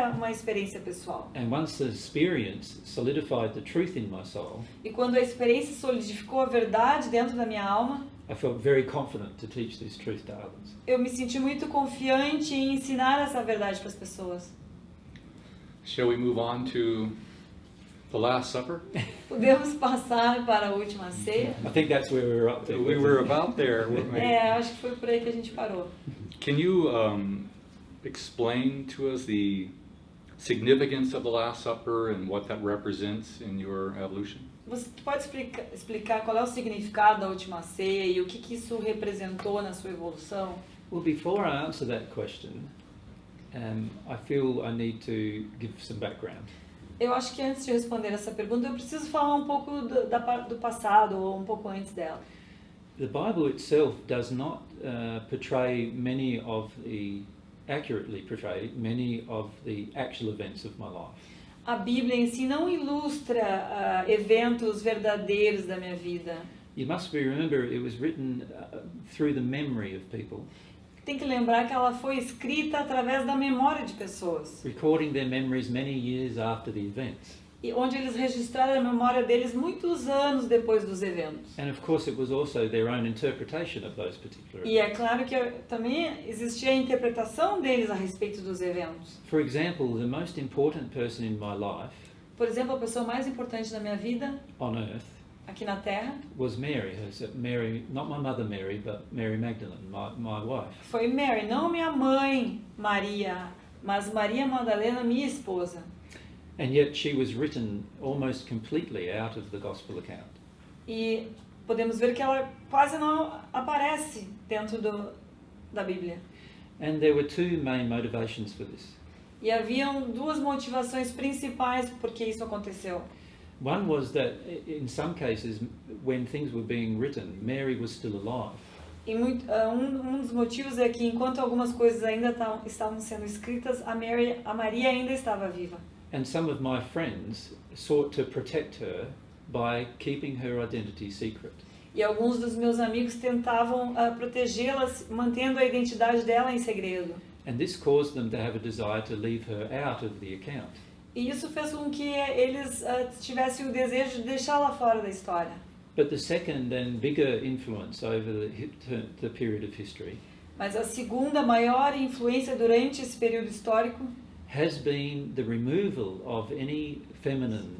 uma experiência pessoal. And once the experience solidified the truth in my soul, E quando a experiência solidificou a verdade dentro da minha alma, I felt very confident to teach this truth to others. eu me senti muito confiante em ensinar essa verdade para as pessoas. Shall we move on to the Last Supper? Podemos passar para a última ceia? I think that's where we were up to. We were about there, weren't we? Acho que foi por aí que a gente parou. Can you explain to us the significance of the Last Supper and what that represents in your evolution? Você pode explicar qual é o significado da última ceia e o que isso representou na sua evolução? Well, before I answer that question, I feel I need to give some background. Eu acho que antes de responder essa pergunta, eu preciso falar um pouco do passado, ou um pouco antes dela. The Bible itself does not accurately portray many of the actual events of my life. A Bíblia em si não ilustra eventos verdadeiros da minha vida. You must remember it was written through the memory of people. Tem que lembrar que ela foi escrita através da memória de pessoas. Recording their memories many years after the events. E onde eles registraram a memória deles muitos anos depois dos eventos. And of course it was also their own interpretation of those particular events. E é claro que também existia a interpretação deles a respeito dos eventos. For example, the most important person in my life, Por exemplo, a pessoa mais importante da minha vida on earth, aqui na Terra was Mary. Mary, not my mother Mary, but Mary Magdalene, my wife. foi Mary, não minha mãe Maria, mas Maria Madalena, minha esposa. And yet she was written almost completely out of the gospel account. E podemos ver que ela quase não aparece dentro da Bíblia. And there were two main motivations for this. E haviam duas motivações principais por que isso aconteceu. One was that in some cases, when things were being written, Mary was still alive. E um dos motivos é que enquanto algumas coisas ainda estavam sendo escritas, a Maria ainda estava viva. And some of my friends sought to protect her by keeping her identity secret. E alguns dos meus amigos tentavam protegê-la, mantendo a identidade dela em segredo. And this caused them to have a desire to leave her out of the account. E isso fez com que eles tivessem o desejo de deixá-la fora da história. But the second and bigger influence over the period of history Mas a segunda maior influência durante esse período histórico has been the removal of any feminine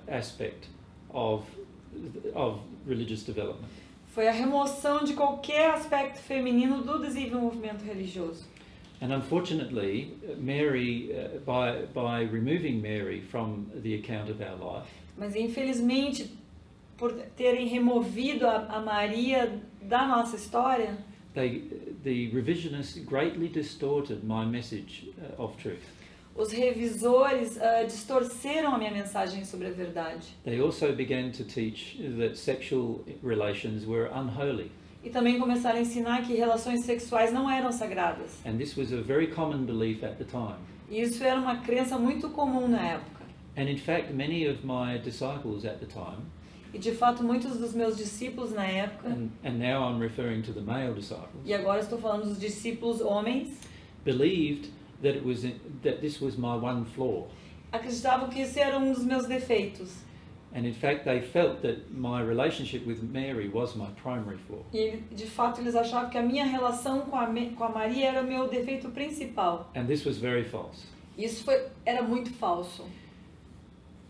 aspect of religious development. foi a remoção de qualquer aspecto feminino do desenvolvimento religioso. And unfortunately, Mary, by removing Mary from the account of our life, Mas infelizmente, por terem removido a Maria da nossa história, the revisionists greatly distorted my message of truth. os revisores distorceram a minha mensagem sobre a verdade. They also began to teach that sexual relations were unholy. E também começaram a ensinar que relações sexuais não eram sagradas. And this was a very common belief at the time. E isso era uma crença muito comum na época. And in fact, many of my disciples at the time, E de fato, muitos dos meus discípulos na época, and now I'm referring to the male disciples, e agora estou falando dos discípulos homens, believed that this was my one flaw. acreditavam que esse era um dos meus defeitos. And in fact, they felt that my relationship with Mary was my primary flaw. E de fato eles achavam que a minha relação com a Maria era o meu defeito principal. And this was very false. Isso era muito falso.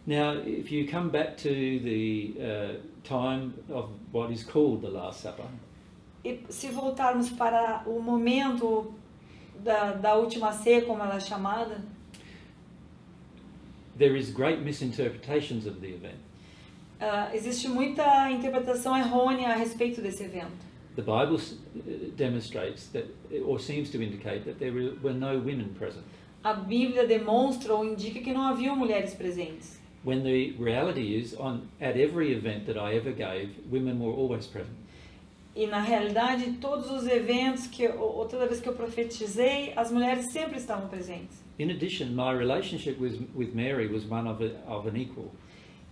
Now, if you come back to the time of what is called the Last Supper, E se voltarmos para o momento da última ceia, como ela é chamada, there is great misinterpretations of the event. Existe muita interpretação errônea a respeito desse evento. The Bible demonstrates that, or seems to indicate that there were no women present. A Bíblia demonstra ou indica que não haviam mulheres presentes. When the reality is, at every event that I ever gave, women were always present. E na realidade, todos os eventos ou toda vez que eu profetizei, as mulheres sempre estavam presentes. In addition, my relationship with Mary was one of an equal.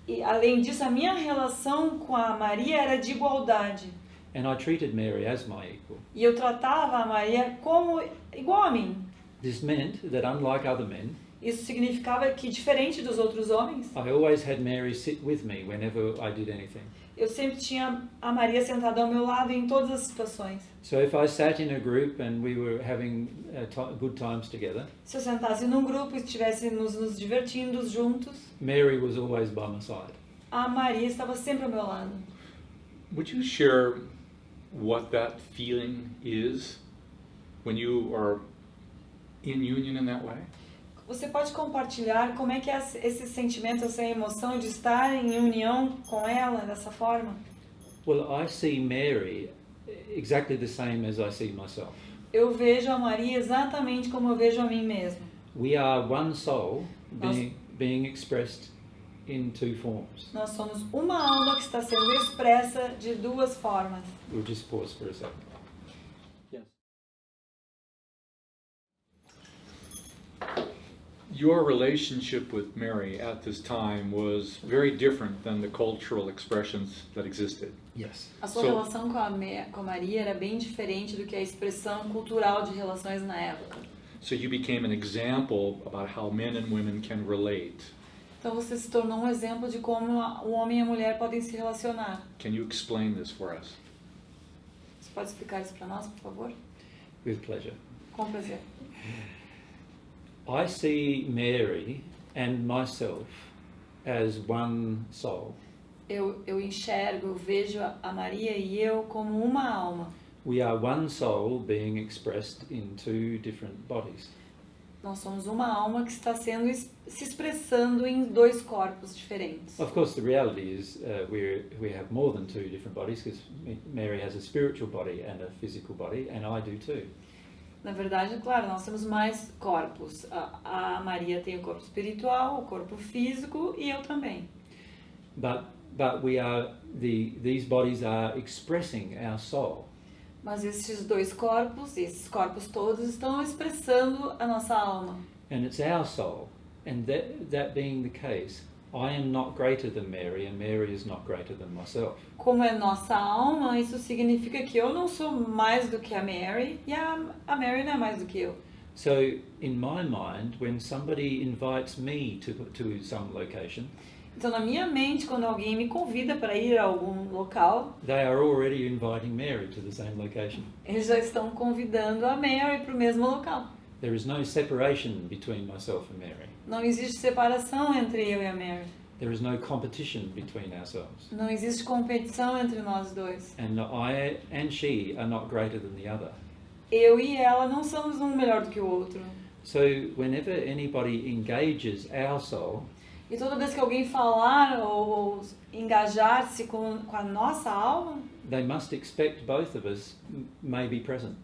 E além disso, a minha relação com a Maria era de igualdade. And I treated Mary as my equal. E eu tratava a Maria como igual a mim. This meant that unlike other men, Isso significava que, diferente dos outros homens, I always had Mary sit with me whenever I did anything. eu sempre tinha a Maria sentada ao meu lado em todas as situações. So if I sat in a group and we were having good times together, Se eu sentasse num grupo e estivéssemos nos divertindo juntos, Mary was always by my side. a Maria estava sempre ao meu lado. Would you share what that feeling is when you are in union in that way? Você pode compartilhar como é que é esse sentimento, essa emoção de estar em união com ela dessa forma? Well, I see Mary exactly the same as I see myself. Eu vejo a Maria exatamente como eu vejo a mim mesmo. We are one soul Nós- being expressed in two forms. Nós somos uma alma que está sendo expressa de duas formas. We'll just pause for a second. Yes. Your relationship with Mary at this time was very different than the cultural expressions that existed. Yes. A sua So- relação com a Maria era bem diferente do que a expressão cultural de relações na época. So you became an example about how men and women can relate. Então você se tornou um exemplo de como o homem e a mulher podem se relacionar. Can you explain this for us? Você pode explicar isso para nós, por favor? With pleasure. Com prazer. I see Mary and myself as one soul. Eu enxergo, eu vejo a Maria e eu como uma alma. We are one soul being expressed in two different bodies. Nós somos uma alma que está sendo se expressando em dois corpos diferentes. Of course, the reality is we have more than two different bodies because Mary has a spiritual body and a physical body, and I do too. Na verdade, claro, nós temos mais corpos. A Maria tem o corpo espiritual, o corpo físico e eu também. But we are these bodies are expressing our soul. Mas esses dois corpos, esses corpos todos estão expressando a nossa alma. And it's our soul. And that being the case, I am not greater than Mary, and Mary is not greater than myself. Como é nossa alma, isso significa que eu não sou mais do que a Mary e a Mary não é mais do que eu. So, in my mind, when somebody invites me to some location, Então, na minha mente, quando alguém me convida para ir a algum local, they are already inviting Mary to the same location. eles já estão convidando a Mary para o mesmo local. There is no separation between myself and Mary. Não existe separação entre eu e a Mary. There is no competition between ourselves. Não existe competição entre nós dois. And I and she are not greater than the other. Eu e ela não somos um melhor do que o outro. So whenever anybody engages our soul, E toda vez que alguém falar ou engajar-se com a nossa alma, they must expect both of us may be present.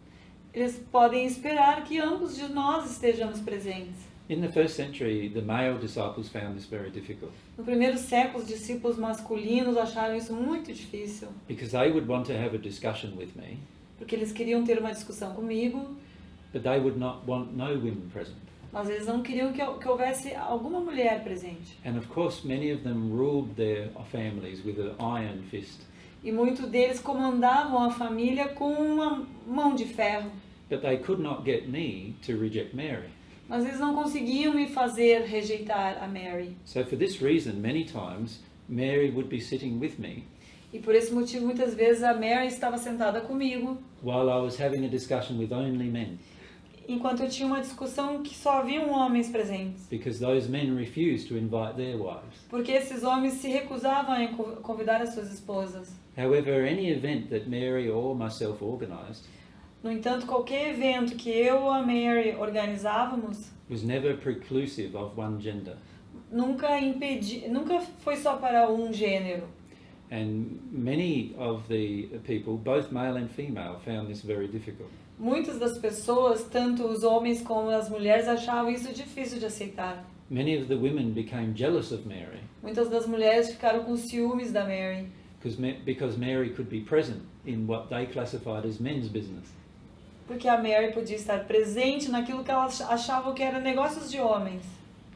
eles podem esperar que ambos de nós estejamos presentes. In the first century, the male disciples found this very difficult No primeiro século, os discípulos masculinos acharam isso muito difícil, because they would want to have a discussion with me, porque eles queriam ter uma discussão comigo, but they would not want no women present. mas eles não queriam que houvesse alguma mulher presente. And of course, many of them ruled their families with an iron fist. E muitos deles comandavam a família com uma mão de ferro. But they could not get me to reject Mary. Mas eles não conseguiam me fazer rejeitar a Mary. So for this reason, many times, Mary would be sitting with me E por esse motivo, muitas vezes, a Mary estava sentada comigo, while I was having a discussion with only men, enquanto eu tinha uma discussão que só haviam homens presentes. because those men refused to invite their wives. Porque esses homens se recusavam a convidar as suas esposas. However, any event that Mary or myself organised No entanto, qualquer evento que eu ou a Mary organizávamos was never preclusive of one gender. nunca foi só para um gênero. And many of the people, both male and female, found this very difficult. Muitas das pessoas, tanto os homens como as mulheres, achavam isso difícil de aceitar. Many of the women became jealous of Mary Muitas das mulheres ficaram com ciúmes da Mary, because Mary could be present in what they classified as men's business. porque a Mary podia estar presente naquilo que elas achavam que eram negócios de homens.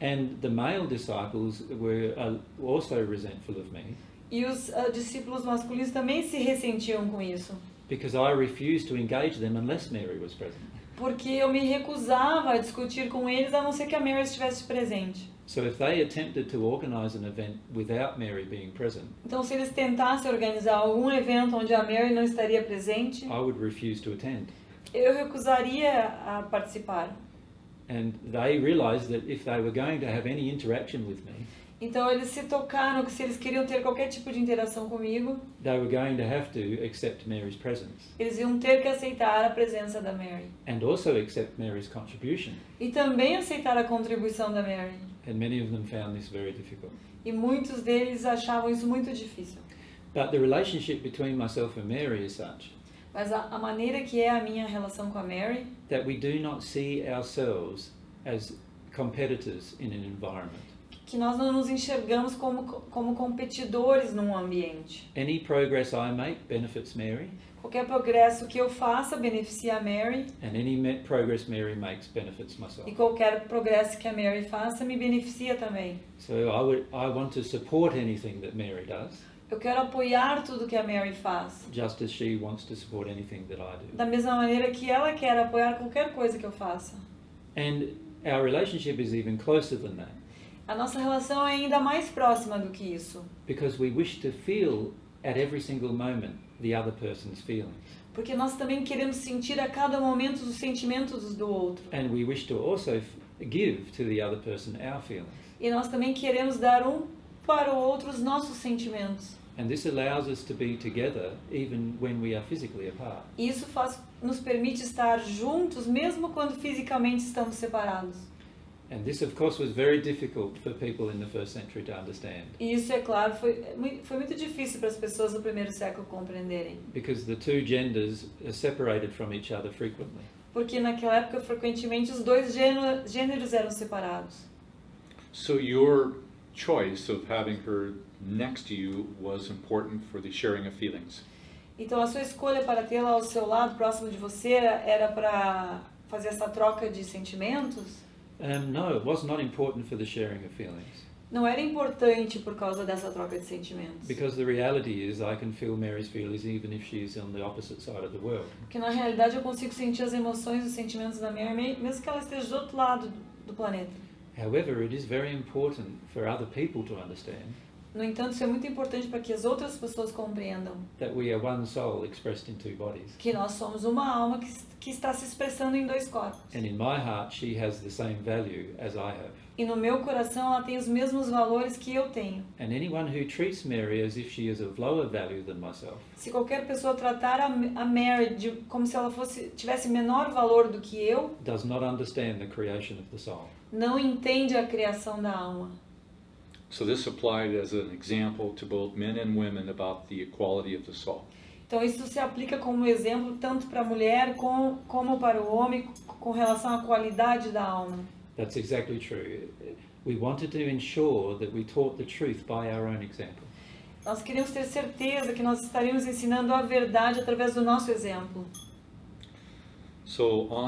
And the male disciples were also resentful of me E os discípulos masculinos também se ressentiam com isso, because I refused to engage them unless Mary was present. porque eu me recusava a discutir com eles a não ser que a Mary estivesse presente. So if they attempted to organise an event without Mary being present, Então, se eles tentassem organizar algum evento onde a Mary não estaria presente, I would refuse to attend. eu recusaria a participar. And they realised that if they were going to have any interaction with me, Então, eles se tocaram que se eles queriam ter qualquer tipo de interação comigo, they were going to have to accept Mary's presence eles iam ter que aceitar a presença da Mary. and also accept Mary's contribution. E também aceitar a contribuição da Mary. And many of them found this very difficult. E muitos deles achavam isso muito difícil. But the relationship between myself and Mary is such Mas a maneira que é a minha relação com a Mary, that we do not see ourselves as competitors in an environment. que nós não nos enxergamos como competidores num ambiente. Any progress I make benefits Mary, Qualquer progresso que eu faça beneficia a Mary, and any progress Mary makes benefits myself. e qualquer progresso que a Mary faça me beneficia também. So I want to support anything that Mary does, Eu quero apoiar tudo que a Mary faz, just as she wants to support anything that I do. da mesma maneira que ela quer apoiar qualquer coisa que eu faça. And our relationship is even closer than that, A nossa relação é ainda mais próxima do que isso, because we wish to feel at every single moment the other person's feelings. porque nós também queremos sentir a cada momento os sentimentos do outro. And we wish to also give to the other person our feelings. E nós também queremos dar um para o outro os nossos sentimentos. And this allows us to be together even when we are physically apart. E isso nos permite estar juntos mesmo quando fisicamente estamos separados. And this, of course, was very difficult for people in the first century to understand, E isso, é claro, foi muito difícil para as pessoas do primeiro século compreenderem. because the two genders are separated from each other frequently. Porque naquela época, frequentemente, os dois gêneros eram separados. So your choice of having her next to you was important for the sharing of feelings. Então, a sua escolha para tê-la ao seu lado, próximo de você, era para fazer essa troca de sentimentos? No, it was not important for the sharing of feelings, Não era importante por causa dessa troca de sentimentos. because the reality is I can feel Mary's feelings even if she's on the opposite side of the world. Porque, na realidade, eu consigo sentir as emoções e os sentimentos da Mary, mesmo que ela esteja do outro lado do planeta. However, it is very important for other people to understand No entanto, isso é muito importante para que as outras pessoas compreendam that we are one soul expressed in two bodies. que nós somos uma alma que está se expressando em dois corpos. And in my heart, she has the same value as I have. E no meu coração ela tem os mesmos valores que eu tenho. And anyone who treats Mary as if she is of lower value than myself Se qualquer pessoa tratar a Mary como se ela tivesse menor valor do que eu, does not understand the creation of the soul. não entende a criação da alma. So this applied as an example to both men and women about the equality of the soul. Então isso se aplica como exemplo tanto para a mulher como para o homem com relação à qualidade da alma. That's exactly true. We wanted to ensure that we taught the truth by our own example. Nós queríamos ter certeza que nós estaríamos ensinando a verdade através do nosso exemplo. So on